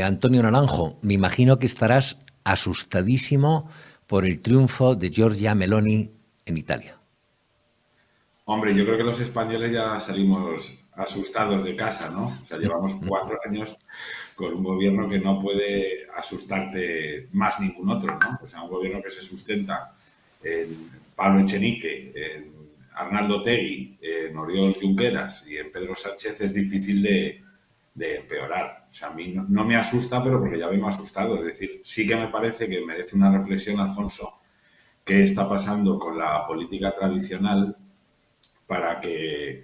Antonio Naranjo, me imagino que estarás asustadísimo por el triunfo de Giorgia Meloni en Italia. Hombre, yo creo que los españoles ya salimos asustados de casa, ¿no? O sea, llevamos 4 años con un gobierno que no puede asustarte más ningún otro, ¿no? O sea, un gobierno que se sustenta en Pablo Echenique, en Arnaldo Tegui, en Oriol Junqueras y en Pedro Sánchez es difícil de empeorar. O sea, a mí no me asusta, pero porque ya vengo asustado. Es decir, sí que me parece que merece una reflexión, Alfonso, qué está pasando con la política tradicional para que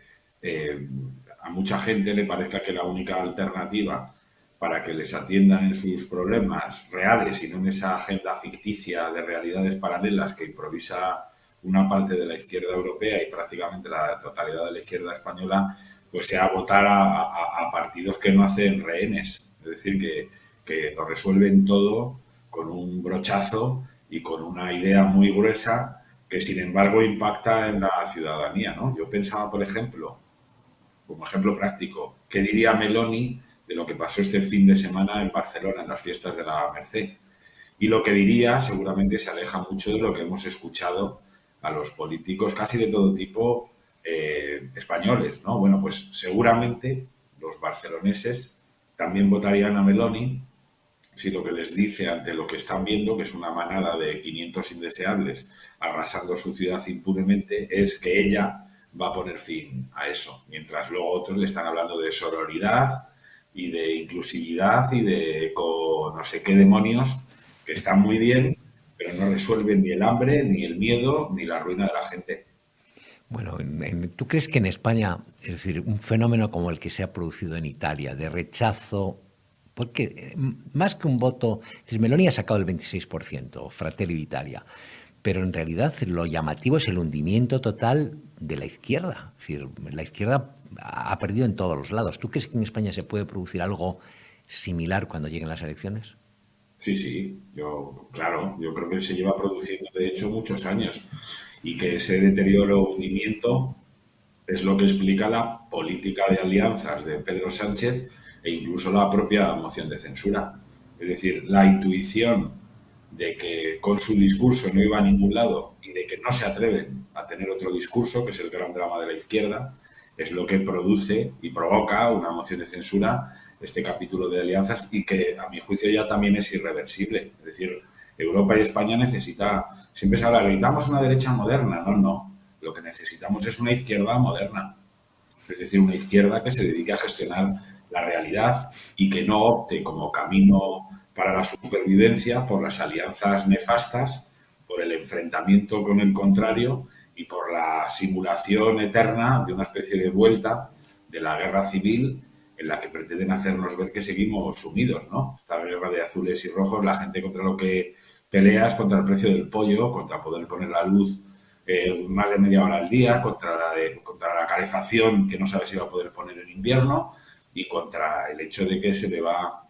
a mucha gente le parezca que la única alternativa para que les atiendan en sus problemas reales y no en esa agenda ficticia de realidades paralelas que improvisa una parte de la izquierda europea y prácticamente la totalidad de la izquierda española, pues sea votar a partidos que no hacen rehenes. Es decir, que lo resuelven todo con un brochazo y con una idea muy gruesa que sin embargo impacta en la ciudadanía, ¿no? Yo pensaba, por ejemplo, como ejemplo práctico, ¿qué diría Meloni de lo que pasó este fin de semana en Barcelona, en las fiestas de la Merced? Y lo que diría seguramente se aleja mucho de lo que hemos escuchado a los políticos casi de todo tipo españoles, ¿no? Bueno, pues seguramente los barceloneses también votarían a Meloni si lo que les dice ante lo que están viendo, que es una manada de 500 indeseables arrasando su ciudad impunemente, es que ella va a poner fin a eso, mientras luego otros le están hablando de sororidad y de inclusividad y de no sé qué demonios, que están muy bien, pero no resuelven ni el hambre, ni el miedo, ni la ruina de la gente. Bueno, ¿tú crees que en España, es decir, un fenómeno como el que se ha producido en Italia, de rechazo, porque más que un voto, es decir, Meloni ha sacado el 26%, Fratelli d'Italia, pero en realidad lo llamativo es el hundimiento total de la izquierda. Es decir, la izquierda ha perdido en todos los lados. ¿Tú crees que en España se puede producir algo similar cuando lleguen las elecciones? Sí, sí, claro, yo creo que se lleva produciendo de hecho muchos años y que ese deterioro o hundimiento es lo que explica la política de alianzas de Pedro Sánchez e incluso la propia moción de censura. Es decir, la intuición de que con su discurso no iba a ningún lado y de que no se atreven a tener otro discurso, que es el gran drama de la izquierda, es lo que produce y provoca una moción de censura, este capítulo de alianzas, y que a mi juicio ya también es irreversible. Es decir, Europa y España siempre se habla, necesitamos una derecha moderna. No, no. Lo que necesitamos es una izquierda moderna. Es decir, una izquierda que se dedique a gestionar la realidad y que no opte como camino para la supervivencia por las alianzas nefastas, por el enfrentamiento con el contrario y por la simulación eterna de una especie de vuelta de la guerra civil en la que pretenden hacernos ver que seguimos sumidos, ¿no? Esta guerra de azules y rojos, la gente contra lo que pelea es contra el precio del pollo, contra poder poner la luz más de media hora al día, contra la calefacción que no sabe si va a poder poner en invierno y contra el hecho de que se le va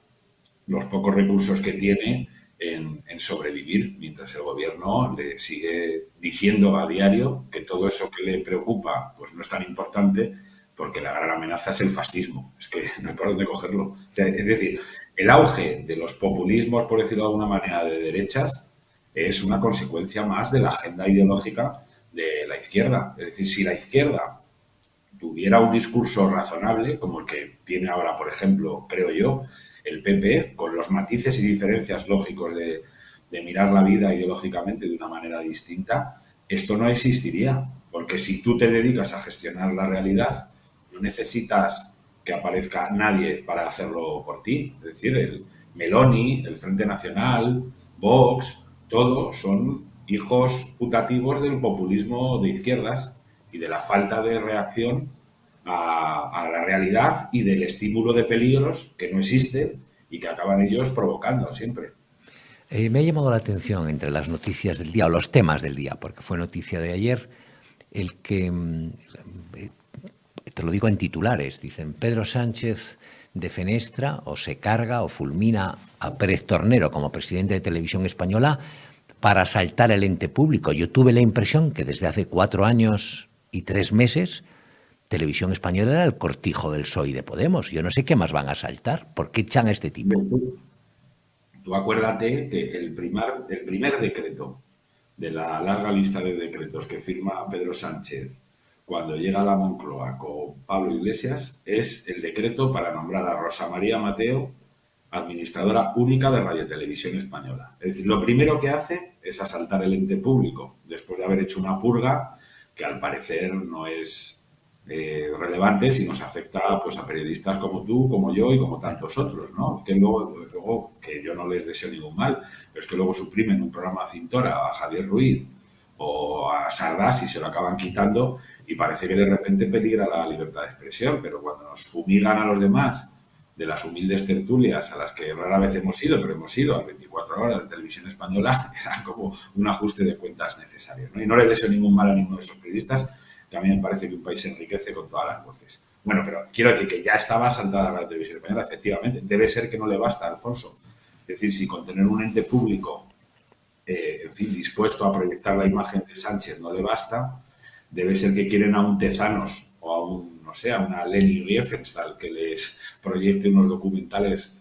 los pocos recursos que tiene en sobrevivir, mientras el gobierno le sigue diciendo a diario que todo eso que le preocupa pues no es tan importante porque la gran amenaza es el fascismo. Es que no hay por dónde cogerlo. O sea, es decir, el auge de los populismos, por decirlo de alguna manera, de derechas, es una consecuencia más de la agenda ideológica de la izquierda. Es decir, si la izquierda tuviera un discurso razonable, como el que tiene ahora, por ejemplo, creo yo, el PP, con los matices y diferencias lógicos de mirar la vida ideológicamente de una manera distinta, esto no existiría. Porque si tú te dedicas a gestionar la realidad, no necesitas que aparezca nadie para hacerlo por ti. Es decir, el Meloni, el Frente Nacional, Vox, todos son hijos putativos del populismo de izquierdas y de la falta de reacción a la realidad y del estímulo de peligros que no existen y que acaban ellos provocando siempre. Me ha llamado la atención entre las noticias del día, o los temas del día, porque fue noticia de ayer, el que, te lo digo en titulares, dicen Pedro Sánchez defenestra o se carga o fulmina a Pérez Tornero como presidente de Televisión Española para asaltar el ente público. Yo tuve la impresión que desde hace 4 años y 3 meses Televisión Española era el cortijo del PSOE y de Podemos. Yo no sé qué más van a saltar. ¿Por qué echan a este tipo? Tú acuérdate que el primer decreto de la larga lista de decretos que firma Pedro Sánchez cuando llega a la Moncloa con Pablo Iglesias es el decreto para nombrar a Rosa María Mateo administradora única de Radio Televisión Española. Es decir, lo primero que hace es asaltar el ente público, después de haber hecho una purga que al parecer no es relevante si nos afecta pues, a periodistas como tú, como yo y como tantos otros, ¿no? Que luego, que yo no les deseo ningún mal, pero es que luego suprimen un programa Cintora a Javier Ruiz o a Sardás y se lo acaban quitando y parece que de repente peligra la libertad de expresión, pero cuando nos fumigan a los demás de las humildes tertulias a las que rara vez hemos ido, pero hemos ido a 24 horas de Televisión Española, era como un ajuste de cuentas necesario, ¿no? Y no le deseo ningún mal a ninguno de esos periodistas, que a mí me parece que un país se enriquece con todas las voces. Bueno, pero quiero decir que ya estaba asaltada la Televisión Española, efectivamente. Debe ser que no le basta, Alfonso. Es decir, si con tener un ente público, en fin, dispuesto a proyectar la imagen de Sánchez no le basta, debe ser que quieren a un Tezanos o a un, no sé, a una Leni Riefenstahl que les proyecte unos documentales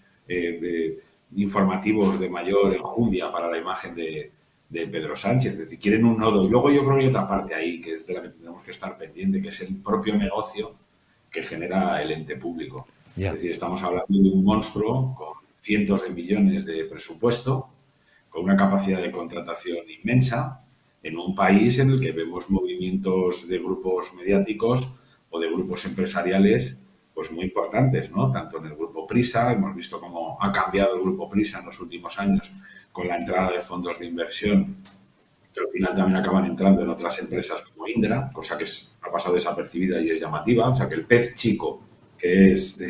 informativos de mayor enjundia para la imagen de Pedro Sánchez. Es decir, quieren un nodo. Y luego yo creo que hay otra parte ahí, que es de la que tenemos que estar pendiente, que es el propio negocio que genera el ente público. Yeah. Es decir, estamos hablando de un monstruo con cientos de millones de presupuesto, con una capacidad de contratación inmensa, en un país en el que vemos movimientos de grupos mediáticos o de grupos empresariales pues muy importantes, ¿no? Tanto en el grupo Prisa, hemos visto cómo ha cambiado el grupo Prisa en los últimos años con la entrada de fondos de inversión, que al final también acaban entrando en otras empresas como Indra, cosa que ha pasado desapercibida y es llamativa. O sea, que el pez chico, que es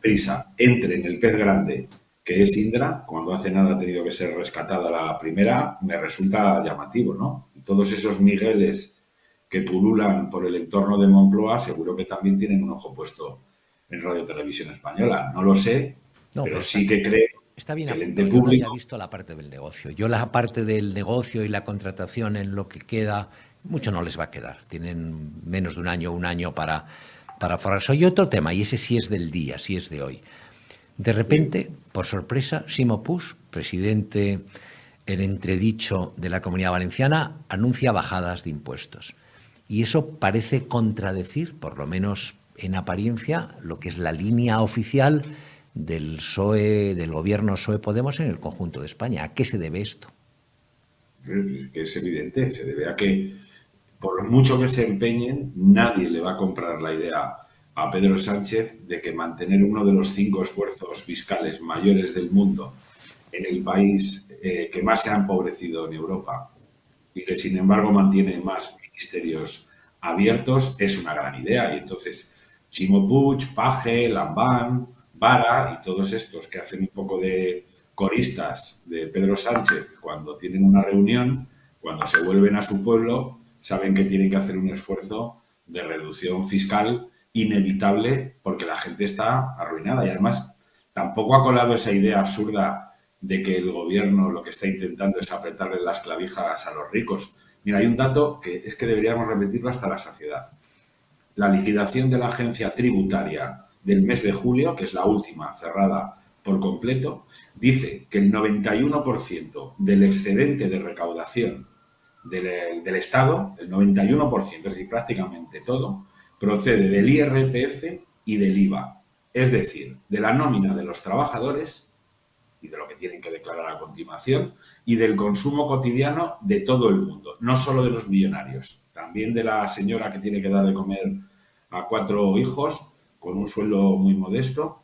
Prisa, entre en el pez grande, que es Indra, cuando hace nada ha tenido que ser rescatada la primera, me resulta llamativo, ¿no? Y todos esos Migueles que pululan por el entorno de Moncloa seguro que también tienen un ojo puesto en Radio Televisión Española. No lo sé, no, pero sí que creo está bien que el apuntado. ente Yo no público... había visto la parte del negocio. Yo la parte del negocio y la contratación en lo que queda, mucho no les va a quedar. Tienen menos de un año para forrarse. Hay otro tema, y ese sí es del día, sí es de hoy. De repente, por sorpresa, Ximo Puig, presidente en entredicho de la Comunidad Valenciana, anuncia bajadas de impuestos. Y eso parece contradecir, por lo menos en apariencia, lo que es la línea oficial del PSOE, del gobierno PSOE-Podemos en el conjunto de España. ¿A qué se debe esto? Es evidente, se debe a que por mucho que se empeñen, nadie le va a comprar la idea a Pedro Sánchez de que mantener uno de los 5 esfuerzos fiscales mayores del mundo en el país que más se ha empobrecido en Europa y que sin embargo mantiene más ministerios abiertos es una gran idea. Y entonces Ximo Puig, Page, Lambán, Vara y todos estos que hacen un poco de coristas de Pedro Sánchez cuando tienen una reunión, cuando se vuelven a su pueblo, saben que tienen que hacer un esfuerzo de reducción fiscal inevitable porque la gente está arruinada. Y además tampoco ha colado esa idea absurda de que el gobierno lo que está intentando es apretarle las clavijas a los ricos. Mira, hay un dato que es que deberíamos repetirlo hasta la saciedad. La liquidación de la agencia tributaria del mes de julio, que es la última cerrada por completo, dice que el 91% del excedente de recaudación del Estado, el 91%, es decir, prácticamente todo, procede del IRPF y del IVA. Es decir, de la nómina de los trabajadores y de lo que tienen que declarar a continuación, y del consumo cotidiano de todo el mundo, no solo de los millonarios, también de la señora que tiene que dar de comer a 4 hijos con un sueldo muy modesto,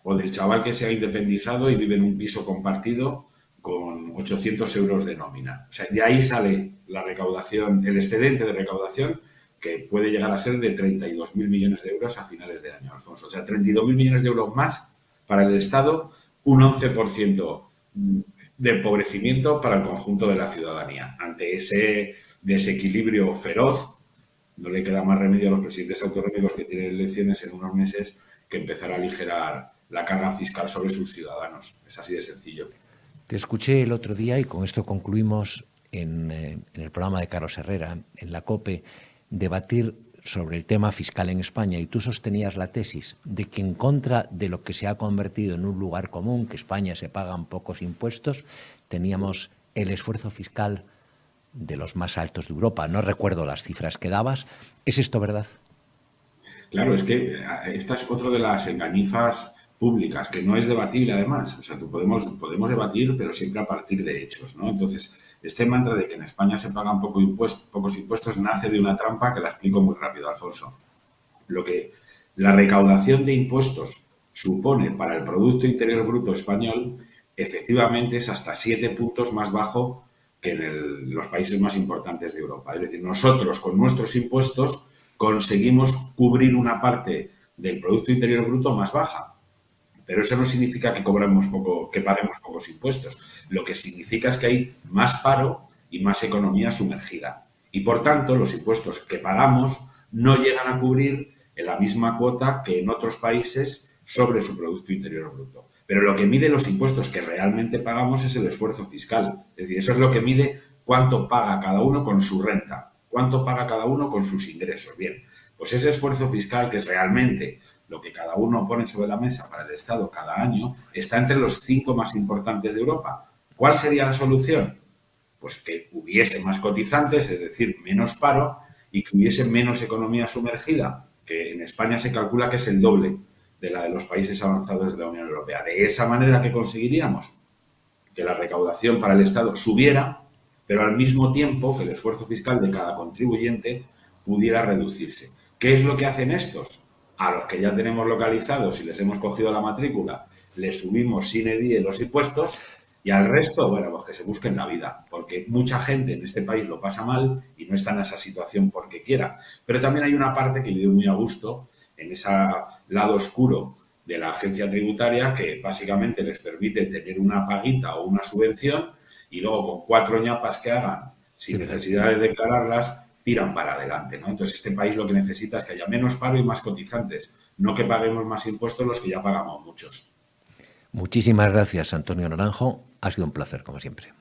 o del chaval que se ha independizado y vive en un piso compartido con 800 euros de nómina. O sea, de ahí sale la recaudación, el excedente de recaudación, que puede llegar a ser de 32.000 millones de euros a finales de año, Alfonso. O sea, 32.000 millones de euros más para el Estado, un 11% de empobrecimiento para el conjunto de la ciudadanía. Ante ese desequilibrio feroz, no le queda más remedio a los presidentes autonómicos que tienen elecciones en unos meses que empezar a aligerar la carga fiscal sobre sus ciudadanos. Es así de sencillo. Te escuché el otro día, y con esto concluimos, en el programa de Carlos Herrera, en la COPE, debatir sobre el tema fiscal en España y tú sostenías la tesis de que en contra de lo que se ha convertido en un lugar común, que España se pagan pocos impuestos, teníamos el esfuerzo fiscal de los más altos de Europa. No recuerdo las cifras que dabas. ¿Es esto verdad? Claro, es que esta es otra de las engañifas públicas, que no es debatible además. O sea, podemos debatir, pero siempre a partir de hechos, ¿no? Entonces, este mantra de que en España se pagan pocos impuestos nace de una trampa que la explico muy rápido, Alfonso. Lo que la recaudación de impuestos supone para el Producto Interior Bruto español, efectivamente es hasta 7 puntos más bajo que en los países más importantes de Europa. Es decir, nosotros con nuestros impuestos conseguimos cubrir una parte del Producto Interior Bruto más baja. Pero eso no significa que cobremos poco, que paguemos pocos impuestos. Lo que significa es que hay más paro y más economía sumergida. Y por tanto, los impuestos que pagamos no llegan a cubrir en la misma cuota que en otros países sobre su Producto Interior Bruto. Pero lo que mide los impuestos que realmente pagamos es el esfuerzo fiscal. Es decir, eso es lo que mide cuánto paga cada uno con su renta, cuánto paga cada uno con sus ingresos. Bien, pues ese esfuerzo fiscal, que es realmente lo que cada uno pone sobre la mesa para el Estado cada año, está entre los 5 más importantes de Europa. ¿Cuál sería la solución? Pues que hubiese más cotizantes, es decir, menos paro, y que hubiese menos economía sumergida, que en España se calcula que es el doble de la de los países avanzados de la Unión Europea. De esa manera, ¿qué conseguiríamos? Que la recaudación para el Estado subiera, pero al mismo tiempo que el esfuerzo fiscal de cada contribuyente pudiera reducirse. ¿Qué es lo que hacen estos? A los que ya tenemos localizados y les hemos cogido la matrícula, les subimos sine die los impuestos, y al resto, bueno, pues que se busquen la vida, porque mucha gente en este país lo pasa mal y no está en esa situación porque quiera. Pero también hay una parte que vive muy a gusto en ese lado oscuro de la agencia tributaria, que básicamente les permite tener una paguita o una subvención y luego con 4 ñapas que hagan sin necesidad de declararlas, tiran para adelante, ¿no? Entonces, este país lo que necesita es que haya menos paro y más cotizantes, no que paguemos más impuestos los que ya pagamos muchos. Muchísimas gracias, Antonio Naranjo. Ha sido un placer, como siempre.